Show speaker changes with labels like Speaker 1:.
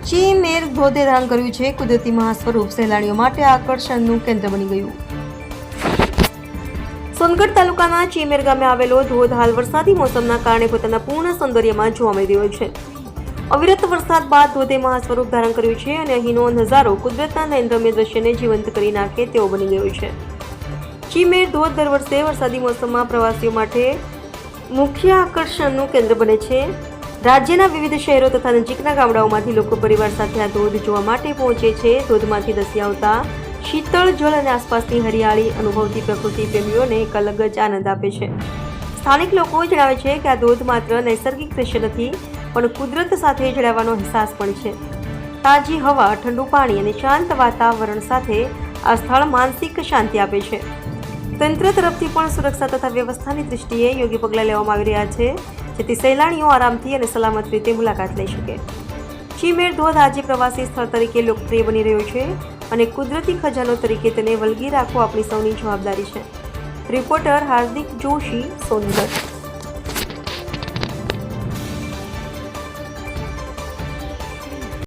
Speaker 1: ચીમેર ધોધે ધારણ કર્યું છે. કુદરતી મહાસ્વરૂપ સહેલાણીઓ માટે આકર્ષણનું કેન્દ્ર બની ગયું. સોનગઢ તાલુકાના ચીમેર ગામે આવેલો ધોધ હાલ વરસાદી મોસમના કારણે પોતાના પૂર્ણ સૌંદર્યમાં જોવા મળી રહ્યો છે. અવિરત વરસાદ બાદ ધોધે મહાસ્વરૂપ ધારણ કર્યું છે અને અહીંનો નજારો કુદરતના નયનરમ્ય દ્રશ્યને જીવંત કરી નાખે તેવો બની ગયો છે. ચીમેર ધોધ દર વર્ષે વરસાદી મોસમમાં પ્રવાસીઓ માટે મુખ્ય આકર્ષણનું કેન્દ્ર બને છે. રાજ્યના વિવિધ શહેરો તથા નજીકના ગામડાઓમાંથી લોકો પરિવાર સાથે આ ધોધ જોવા માટે પહોંચે છે. ધોધમાંથી ધસી આવતા શીતળ જળ અને આસપાસની હરિયાળી અનુભવતી પ્રકૃતિ પ્રેમીઓને એક અલગ જ આનંદ આપે છે. સ્થાનિક લોકો જણાવે છે કે આ ધોધ માત્ર નૈસર્ગિક દ્રશ્ય નથી, પણ કુદરત સાથે જોડાવાનો અહેસાસ પણ છે. તાજી હવા, ઠંડુ પાણી અને શાંત વાતાવરણ સાથે આ સ્થળ માનસિક શાંતિ આપે છે. તંત્ર તરફથી પણ સુરક્ષા તથા વ્યવસ્થાની દૃષ્ટિએ યોગ્ય પગલાં લેવામાં આવી રહ્યા છે, જેથી સહેલાણીઓ આરામથી અને સલામત રીતે મુલાકાત લઈ શકે. ચીમેર ધોધ આજે પ્રવાસી સ્થળ તરીકે લોકપ્રિય બની રહ્યો છે અને કુદરતી ખજાનો તરીકે તેને વળગી રાખવો આપણી સૌની જવાબદારી છે. રિપોર્ટર હાર્દિક જોશી, સોનગઢ.